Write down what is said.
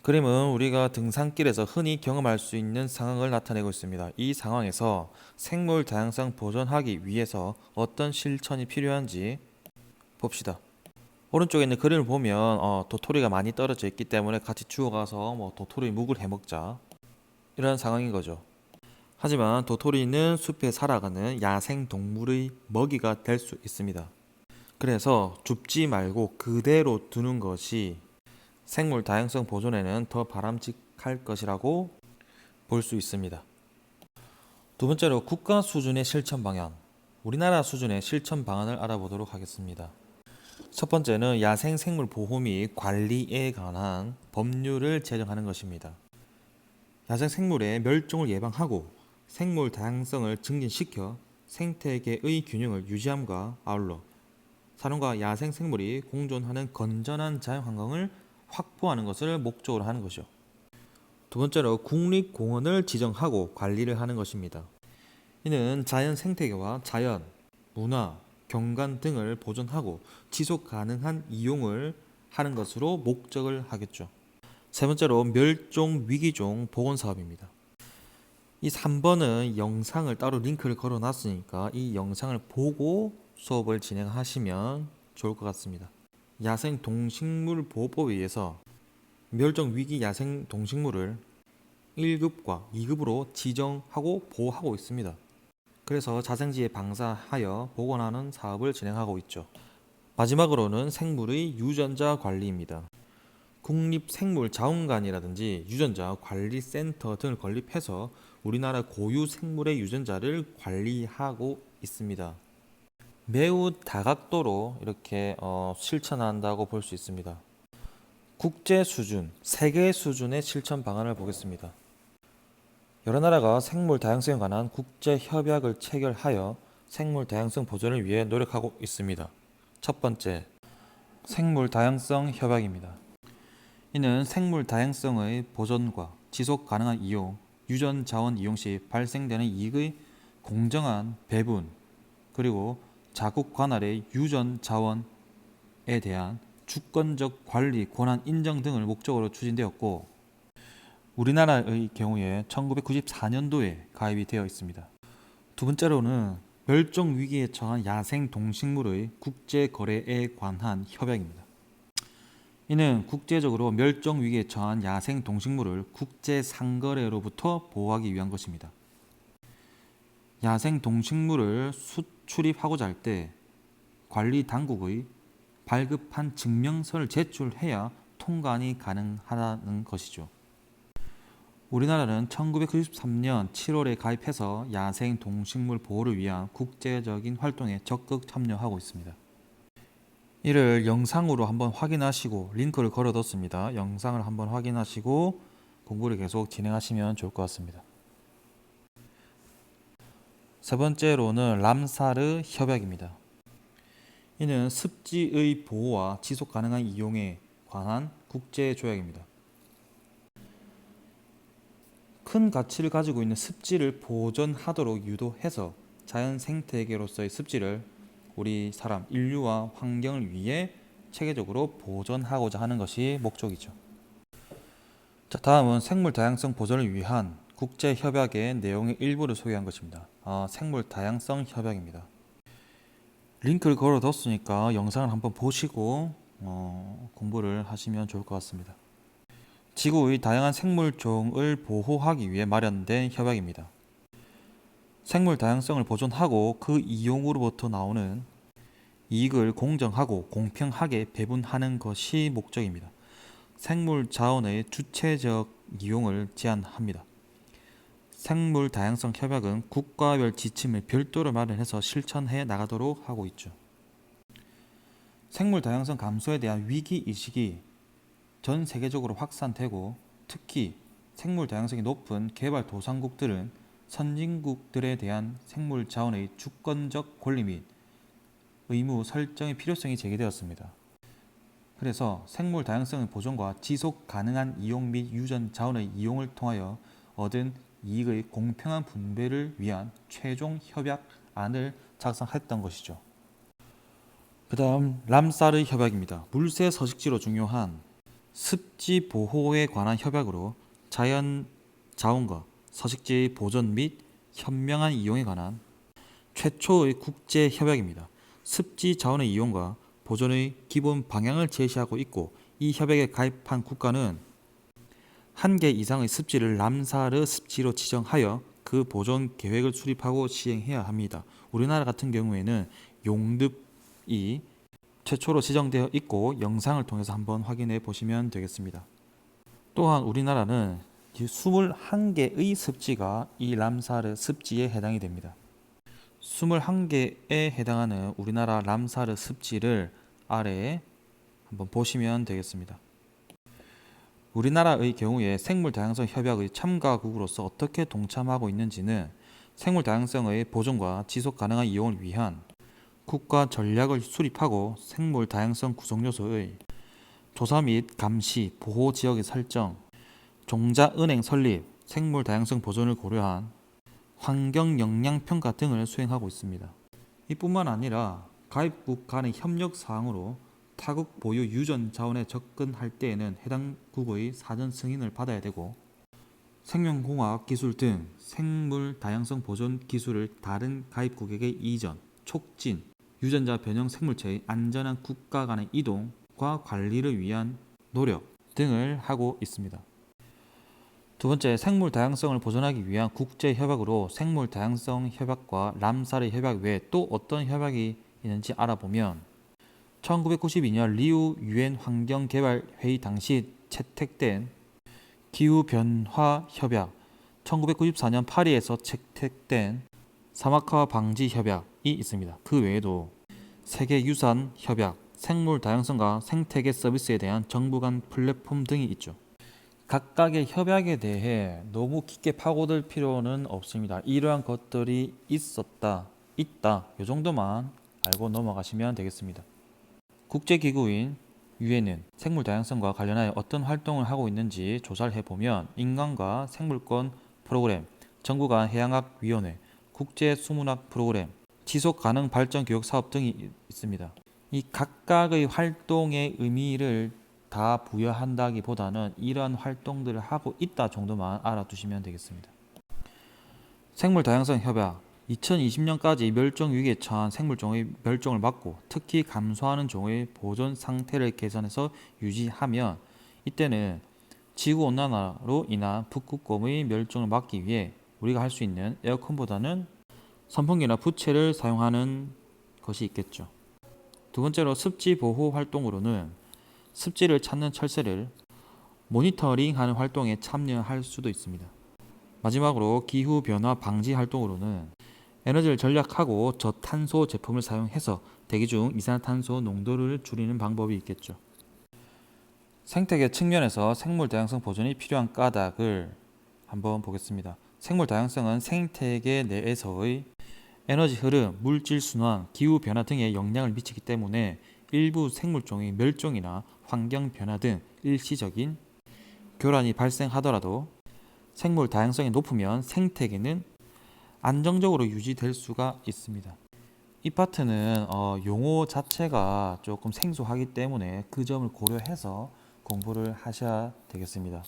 그림은 우리가 등산길에서 흔히 경험할 수 있는 상황을 나타내고 있습니다. 이 상황에서 생물 다양성 보존하기 위해서 어떤 실천이 필요한지 봅시다. 오른쪽에 있는 그림을 보면 도토리가 많이 떨어져 있기 때문에 같이 주워가서 도토리 묵을 해먹자, 이런 상황인 거죠. 하지만 도토리는 숲에 살아가는 야생 동물의 먹이가 될 수 있습니다. 그래서 줍지 말고 그대로 두는 것이 생물 다양성 보존에는 더 바람직할 것이라고 볼 수 있습니다. 두 번째로 국가 수준의 실천 방안, 우리나라 수준의 실천 방안을 알아보도록 하겠습니다. 첫 번째는 야생 생물 보호 및 관리에 관한 법률을 제정하는 것입니다. 야생 생물의 멸종을 예방하고 생물 다양성을 증진시켜 생태계의 균형을 유지함과 아울러 사람과 야생 생물이 공존하는 건전한 자연 환경을 확보하는 것을 목적으로 하는 것이죠. 두 번째로 국립공원을 지정하고 관리를 하는 것입니다. 이는 자연 생태계와 자연, 문화, 경관 등을 보존하고 지속 가능한 이용을 하는 것으로 목적을 하겠죠. 세 번째로 멸종 위기종 복원 사업입니다. 이 3번은 영상을 따로 링크를 걸어 놨으니까 이 영상을 보고 수업을 진행하시면 좋을 것 같습니다. 야생 동식물 보호법에 의해서 멸종 위기 야생 동식물을 1급과 2급으로 지정하고 보호하고 있습니다. 그래서 자생지에 방사하여 복원하는 사업을 진행하고 있죠. 마지막으로는 생물의 유전자 관리입니다. 국립생물자원관이라든지 유전자관리센터 등을 건립해서 우리나라 고유 생물의 유전자를 관리하고 있습니다. 매우 다각도로 이렇게 실천한다고 볼 수 있습니다. 국제 수준, 세계 수준의 실천 방안을 보겠습니다. 여러 나라가 생물 다양성에 관한 국제 협약을 체결하여 생물 다양성 보존을 위해 노력하고 있습니다. 첫 번째, 생물 다양성 협약입니다. 이는 생물 다양성의 보존과 지속 가능한 이용, 유전 자원 이용 시 발생되는 이익의 공정한 배분, 그리고 자국 관할의 유전 자원에 대한 주권적 관리 권한 인정 등을 목적으로 추진되었고, 우리나라의 경우에 1994년도에 가입이 되어 있습니다. 두 번째로는 멸종 위기에 처한 야생 동식물의 국제 거래에 관한 협약입니다. 이는 국제적으로 멸종 위기에 처한 야생 동식물을 국제 상거래로부터 보호하기 위한 것입니다. 야생 동식물을 수출입하고자 할 때 관리 당국의 발급한 증명서를 제출해야 통관이 가능하다는 것이죠. 우리나라는 1993년 7월에 가입해서 야생 동식물 보호를 위한 국제적인 활동에 적극 참여하고 있습니다. 이를 영상으로 한번 확인하시고 링크를 걸어뒀습니다. 영상을 한번 확인하시고 공부를 계속 진행하시면 좋을 것 같습니다. 세 번째로는 람사르 협약입니다. 이는 습지의 보호와 지속 가능한 이용에 관한 국제 조약입니다. 큰 가치를 가지고 있는 습지를 보존하도록 유도해서 자연 생태계로서의 습지를 우리 사람, 인류와 환경을 위해 체계적으로 보존하고자 하는 것이 목적이죠. 자, 다음은 생물 다양성 보존을 위한 국제 협약의 내용의 일부를 소개한 것입니다. 생물 다양성 협약입니다. 링크를 걸어뒀으니까 영상을 한번 보시고 공부를 하시면 좋을 것 같습니다. 지구의 다양한 생물종을 보호하기 위해 마련된 협약입니다. 생물 다양성을 보존하고 그 이용으로부터 나오는 이익을 공정하고 공평하게 배분하는 것이 목적입니다. 생물 자원의 주체적 이용을 제한합니다. 생물 다양성 협약은 국가별 지침을 별도로 마련해서 실천해 나가도록 하고 있죠. 생물 다양성 감소에 대한 위기 의식이 전 세계적으로 확산되고, 특히 생물 다양성이 높은 개발도상국들은 선진국들에 대한 생물 자원의 주권적 권리 및 의무 설정의 필요성이 제기되었습니다. 그래서 생물 다양성의 보존과 지속 가능한 이용 및 유전 자원의 이용을 통하여 얻은 이익의 공평한 분배를 위한 최종 협약안을 작성했던 것이죠. 그 다음 람사르 협약입니다. 물새 서식지로 중요한 습지 보호에 관한 협약으로 자연 자원과 서식지의 보존 및 현명한 이용에 관한 최초의 국제 협약입니다. 습지 자원의 이용과 보존의 기본 방향을 제시하고 있고, 이 협약에 가입한 국가는 1개 이상의 습지를 람사르 습지로 지정하여 그 보존 계획을 수립하고 시행해야 합니다. 우리나라 같은 경우에는 용듭이 최초로 지정되어 있고, 영상을 통해서 한번 확인해 보시면 되겠습니다. 또한 우리나라는 21개의 습지가 이 람사르 습지에 해당이 됩니다. 21개에 해당하는 우리나라 람사르 습지를 아래에 한번 보시면 되겠습니다. 우리나라의 경우에 생물다양성 협약의 참가국으로서 어떻게 동참하고 있는지는 생물다양성의 보존과 지속 가능한 이용을 위한 국가 전략을 수립하고 생물다양성 구성요소의 조사 및 감시, 보호 지역의 설정, 종자은행 설립, 생물다양성 보존을 고려한 환경 영향 평가 등을 수행하고 있습니다. 이뿐만 아니라 가입국 간의 협력 사항으로 타국 보유 유전 자원에 접근할 때에는 해당 국의 사전 승인을 받아야 되고, 생명공학 기술 등 생물 다양성 보존 기술을 다른 가입국에게 이전, 촉진, 유전자 변형 생물체의 안전한 국가 간의 이동과 관리를 위한 노력 등을 하고 있습니다. 두 번째, 생물 다양성을 보존하기 위한 국제 협약으로 생물 다양성 협약과 람사르 협약 외에 또 어떤 협약이 있는지 알아보면 1992년 리우 유엔 환경개발회의 당시 채택된 기후변화 협약, 1994년 파리에서 채택된 사막화 방지 협약이 있습니다. 그 외에도 세계유산 협약, 생물 다양성과 생태계 서비스에 대한 정부 간 플랫폼 등이 있죠. 각각의 협약에 대해 너무 깊게 파고들 필요는 없습니다. 이러한 것들이 있다, 이 정도만 알고 넘어가시면 되겠습니다. 국제기구인 유엔은 생물 다양성과 관련하여 어떤 활동을 하고 있는지 조사를 해보면 인간과 생물권 프로그램, 정부 간 해양학위원회, 국제수문학 프로그램, 지속가능 발전 교육 사업 등이 있습니다. 이 각각의 활동의 의미를 다 부여한다기보다는 이러한 활동들을 하고 있다 정도만 알아두시면 되겠습니다. 생물 다양성 협약, 2020년까지 멸종 위기에 처한 생물종의 멸종을 막고 특히 감소하는 종의 보존 상태를 개선해서 유지하면, 이때는 지구온난화로 인한 북극곰의 멸종을 막기 위해 우리가 할 수 있는 에어컨보다는 선풍기나 부채를 사용하는 것이 있겠죠. 두 번째로 습지 보호 활동으로는 습지를 찾는 철새를 모니터링하는 활동에 참여할 수도 있습니다. 마지막으로 기후변화 방지 활동으로는 에너지를 절약하고 저탄소 제품을 사용해서 대기 중 이산화탄소 농도를 줄이는 방법이 있겠죠. 생태계 측면에서 생물 다양성 보존이 필요한 까닭을 한번 보겠습니다. 생물 다양성은 생태계 내에서의 에너지 흐름, 물질 순환, 기후 변화 등에 영향을 미치기 때문에 일부 생물종의 멸종이나 환경 변화 등 일시적인 교란이 발생하더라도 생물 다양성이 높으면 생태계는 안정적으로 유지될 수가 있습니다. 이 파트는 용어 자체가 조금 생소하기 때문에 그 점을 고려해서 공부를 하셔야 되겠습니다.